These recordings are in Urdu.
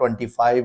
25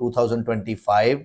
2025।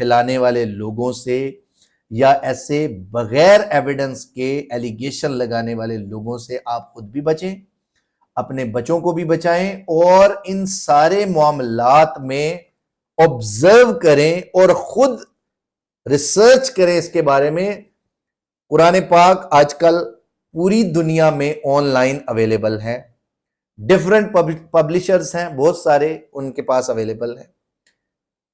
پھیلانے والے لوگوں سے یا ایسے بغیر ایویڈنس کے ایلیگیشن لگانے والے لوگوں سے آپ خود بھی بچیں، اپنے بچوں کو بھی بچائیں، اور ان سارے معاملات میں آبزرو کریں اور خود ریسرچ کریں اس کے بارے میں۔ قرآن پاک آج کل پوری دنیا میں آن لائن اویلیبل ہے، ڈیفرنٹ پبلشرز ہیں بہت سارے، ان کے پاس اویلیبل ہیں،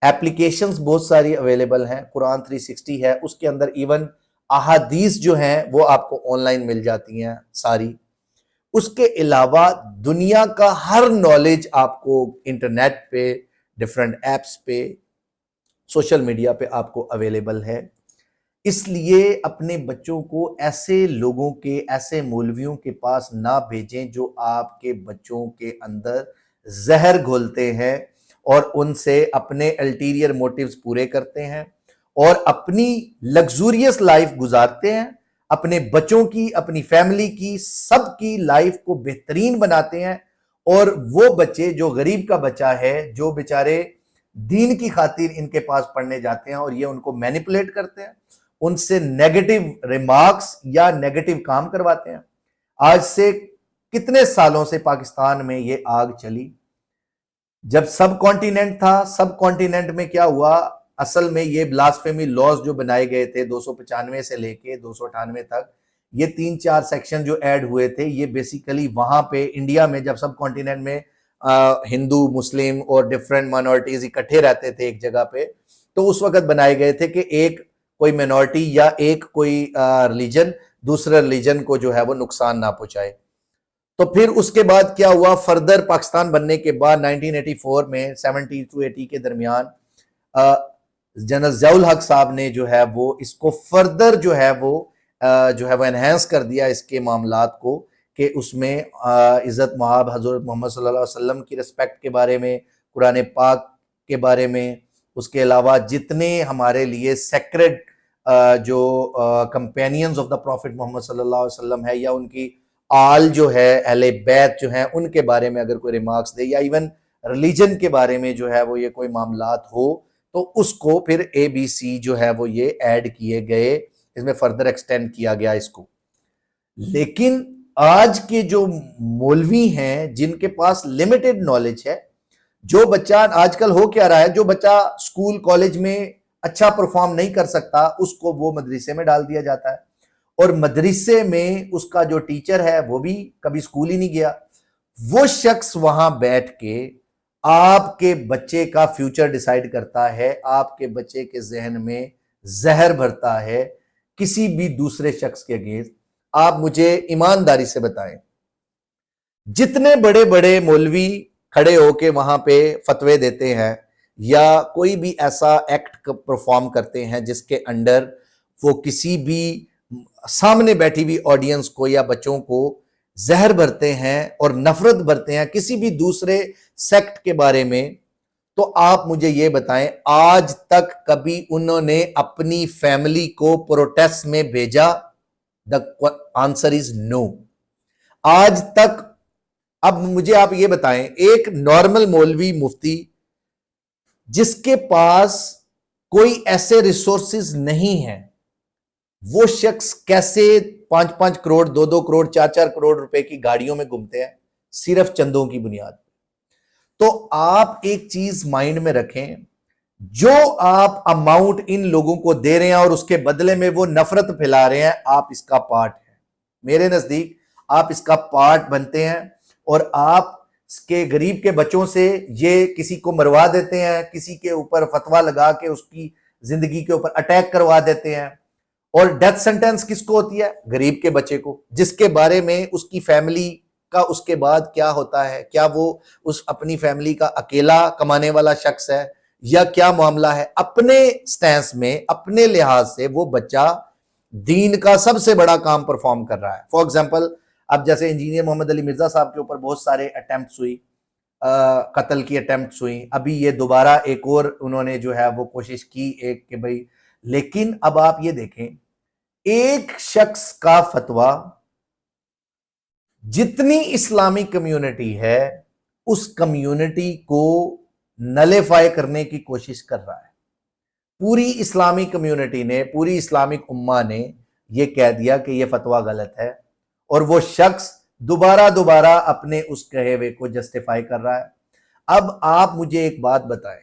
ایپلیکیشنز بہت ساری اویلیبل ہیں، قرآن 360 ہے، اس کے اندر ایون احادیث جو ہیں وہ آپ کو آن لائن مل جاتی ہیں ساری۔ اس کے علاوہ دنیا کا ہر نالج آپ کو انٹرنیٹ پہ، ڈیفرنٹ ایپس پہ، سوشل میڈیا پہ آپ کو اویلیبل ہے۔ اس لیے اپنے بچوں کو ایسے لوگوں کے، ایسے مولویوں کے پاس نہ بھیجیں جو آپ کے بچوں کے اندر زہر گھولتے ہیں اور ان سے اپنے الٹیریئر موٹیوز پورے کرتے ہیں اور اپنی لگزوریس لائف گزارتے ہیں، اپنے بچوں کی، اپنی فیملی کی، سب کی لائف کو بہترین بناتے ہیں۔ اور وہ بچے جو غریب کا بچہ ہے، جو بیچارے دین کی خاطر ان کے پاس پڑھنے جاتے ہیں اور یہ ان کو مینیپولیٹ کرتے ہیں، ان سے نیگیٹو ریمارکس یا نیگیٹو کام کرواتے ہیں۔ آج سے کتنے سالوں سے پاکستان میں یہ آگ چلی، جب سب کانٹیننٹ تھا، سب کانٹیننٹ میں کیا ہوا، اصل میں یہ بلاسفیمی لاز جو بنائے گئے تھے 295 سے لے کے 298 تک، یہ 3-4 سیکشن جو ایڈ ہوئے تھے، یہ بیسیکلی وہاں پہ انڈیا میں جب سب کانٹیننٹ میں ہندو، مسلم اور ڈیفرنٹ مائنورٹیز اکٹھے رہتے تھے ایک جگہ پہ، تو اس وقت بنائے گئے تھے کہ ایک کوئی مائنورٹی یا ایک کوئی ریلیجن دوسرے ریلیجن کو جو ہے وہ نقصان نہ پہنچائے۔ تو پھر اس کے بعد کیا ہوا، فردر پاکستان بننے کے بعد 1984 میں 70 to 80 کے درمیان جنرل ضیاء الحق صاحب نے جو ہے وہ اس کو فردر جو ہے وہ انہینس کر دیا اس کے معاملات کو، کہ اس میں عزت مآب حضرت محمد صلی اللہ علیہ وسلم کی رسپیکٹ کے بارے میں، قرآن پاک کے بارے میں، اس کے علاوہ جتنے ہمارے لیے سیکرڈ جو کمپینینز آف دا پروفٹ محمد صلی اللہ علیہ وسلم ہے، یا ان کی آل جو ہے، اہل بیت جو ہیں، ان کے بارے میں اگر کوئی ریمارکس دے، یا ایون ریلیجن کے بارے میں جو ہے وہ یہ کوئی معاملات ہو، تو اس کو پھر ABC جو ہے وہ یہ ایڈ کیے گئے، اس میں فردر ایکسٹینڈ کیا گیا اس کو۔ لیکن آج کے جو مولوی ہیں جن کے پاس لمیٹڈ نالج ہے، جو بچہ آج کل ہو کیا رہا ہے، جو بچہ سکول کالج میں اچھا پرفارم نہیں کر سکتا، اس کو وہ مدرسے میں ڈال دیا جاتا ہے، اور مدرسے میں اس کا جو ٹیچر ہے وہ بھی کبھی سکول ہی نہیں گیا، وہ شخص وہاں بیٹھ کے آپ کے بچے کا فیوچر ڈیسائیڈ کرتا ہے، آپ کے بچے کے ذہن میں زہر بھرتا ہے کسی بھی دوسرے شخص کے اگینسٹ۔ آپ مجھے ایمانداری سے بتائیں، جتنے بڑے بڑے مولوی کھڑے ہو کے وہاں پہ فتوے دیتے ہیں یا کوئی بھی ایسا ایکٹ پرفارم کرتے ہیں جس کے انڈر وہ کسی بھی سامنے بیٹھی ہوئی آڈینس کو یا بچوں کو زہر بھرتے ہیں اور نفرت بھرتے ہیں کسی بھی دوسرے سیکٹ کے بارے میں، تو آپ مجھے یہ بتائیں، آج تک کبھی انہوں نے اپنی فیملی کو پروٹیسٹ میں بھیجا؟ The answer is no۔ آج تک، اب مجھے آپ یہ بتائیں، ایک نارمل مولوی مفتی جس کے پاس کوئی ایسے ریسورسز نہیں ہیں، وہ شخص کیسے 5-5 کروڑ، 2-2 کروڑ، 4-4 کروڑ روپے کی گاڑیوں میں گھومتے ہیں صرف چندوں کی بنیاد پر؟ تو آپ ایک چیز مائنڈ میں رکھیں، جو آپ اماؤنٹ ان لوگوں کو دے رہے ہیں اور اس کے بدلے میں وہ نفرت پھیلا رہے ہیں، آپ اس کا پارٹ ہیں۔ میرے نزدیک آپ اس کا پارٹ بنتے ہیں، اور آپ اس کے غریب کے بچوں سے یہ کسی کو مروا دیتے ہیں، کسی کے اوپر فتویٰ لگا کے اس کی زندگی کے اوپر اٹیک کروا دیتے ہیں، اور ڈیتھ سینٹنس کس کو ہوتی ہے؟ غریب کے بچے کو، جس کے بارے میں اس کی فیملی کا اس کے بعد کیا ہوتا ہے، کیا وہ اس اپنی فیملی کا اکیلا کمانے والا شخص ہے یا کیا معاملہ ہے؟ اپنے سٹینس میں، اپنے لحاظ سے وہ بچہ دین کا سب سے بڑا کام پرفارم کر رہا ہے۔ فار ایگزامپل، اب جیسے انجینئر محمد علی مرزا صاحب کے اوپر بہت سارے اٹیمپٹس ہوئی، قتل کی اٹیمپٹس ہوئی، ابھی یہ دوبارہ ایک اور انہوں نے جو ہے وہ کوشش کی ایک کہ بھئی، لیکن اب آپ یہ دیکھیں، ایک شخص کا فتویٰ جتنی اسلامی کمیونٹی ہے اس کمیونٹی کو نلیفائی کرنے کی کوشش کر رہا ہے۔ پوری اسلامی کمیونٹی نے، پوری اسلامک امہ نے یہ کہہ دیا کہ یہ فتویٰ غلط ہے، اور وہ شخص دوبارہ اپنے اس کہے ہوئے کو جسٹیفائی کر رہا ہے۔ اب آپ مجھے ایک بات بتائیں،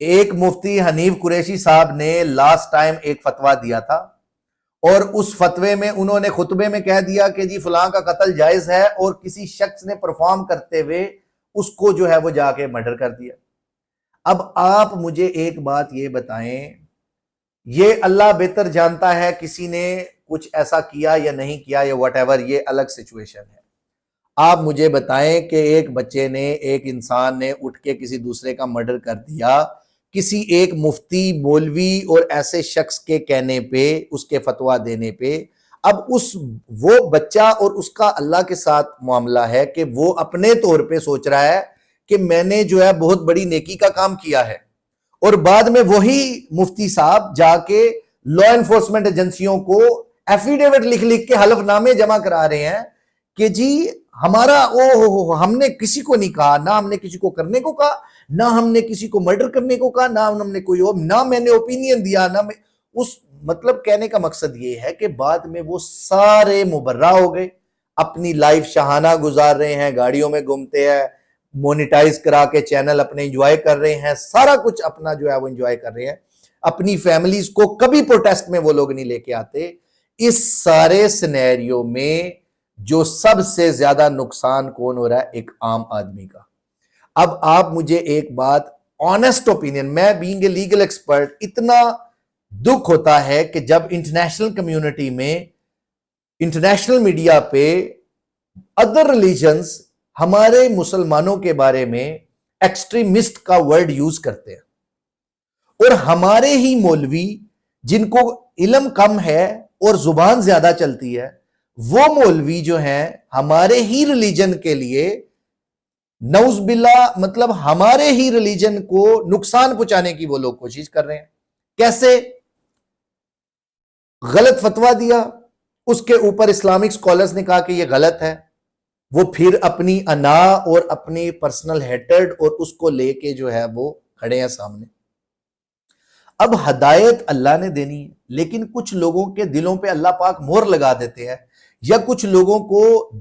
ایک مفتی حنیف قریشی صاحب نے لاسٹ ٹائم ایک فتویٰ دیا تھا، اور اس فتوے میں انہوں نے خطبے میں کہہ دیا کہ جی فلاں کا قتل جائز ہے، اور کسی شخص نے پرفارم کرتے ہوئے اس کو جو ہے وہ جا کے مرڈر کر دیا۔ اب آپ مجھے ایک بات یہ بتائیں، یہ اللہ بہتر جانتا ہے کسی نے کچھ ایسا کیا یا نہیں کیا یا واٹ ایور، یہ الگ سچویشن ہے۔ آپ مجھے بتائیں کہ ایک بچے نے، ایک انسان نے اٹھ کے کسی دوسرے کا مرڈر کر دیا کسی ایک مفتی، مولوی اور ایسے شخص کے کہنے پہ، اس کے فتویٰ دینے پہ۔ اب وہ بچہ اور اس کا اللہ کے ساتھ معاملہ ہے کہ وہ اپنے طور پہ سوچ رہا ہے کہ میں نے جو ہے بہت بڑی نیکی کا کام کیا ہے، اور بعد میں وہی مفتی صاحب جا کے لا انفورسمنٹ ایجنسیوں کو ایفیڈیوٹ لکھ کے حلف نامے جمع کرا رہے ہیں کہ جی ہمارا ہم نے کسی کو نہیں کہا، نہ ہم نے کسی کو کرنے کو کہا، نہ ہم نے کسی کو مرڈر کرنے کو کہا، نہ ہم نے نہ میں نے اوپینین دیا، نہ میں مطلب کہنے کا مقصد یہ ہے کہ بعد میں وہ سارے مبرہ ہو گئے، اپنی لائف شاہانہ گزار رہے ہیں، گاڑیوں میں گھومتے ہیں، مونیٹائز کرا کے چینل اپنے انجوائے کر رہے ہیں، سارا کچھ اپنا جو ہے وہ انجوائے کر رہے ہیں، اپنی فیملیز کو کبھی پروٹیسٹ میں وہ لوگ نہیں لے کے آتے۔ اس سارے سینیریو میں جو سب سے زیادہ نقصان کون ہو رہا ہے؟ ایک عام آدمی کا۔ اب آپ مجھے ایک بات، آنیسٹ اوپینین، میں بینگ اے لیگل ایکسپرٹ، اتنا دکھ ہوتا ہے کہ جب انٹرنیشنل کمیونٹی میں، انٹرنیشنل میڈیا پہ ادر ریلیجنز ہمارے مسلمانوں کے بارے میں ایکسٹریمسٹ کا ورڈ یوز کرتے ہیں، اور ہمارے ہی مولوی جن کو علم کم ہے اور زبان زیادہ چلتی ہے، وہ مولوی جو ہیں ہمارے ہی ریلیجن کے لیے نعوذ باللہ، مطلب ہمارے ہی ریلیجن کو نقصان پہنچانے کی وہ لوگ کوشش کر رہے ہیں۔ کیسے؟ غلط فتویٰ دیا، اس کے اوپر اسلامک سکولرز نے کہا کہ یہ غلط ہے، وہ پھر اپنی انا اور اپنی پرسنل ہیٹرڈ اور اس کو لے کے جو ہے وہ کھڑے ہیں سامنے۔ اب ہدایت اللہ نے دینی ہے، لیکن کچھ لوگوں کے دلوں پہ اللہ پاک مہر لگا دیتے ہیں، یا کچھ لوگوں کو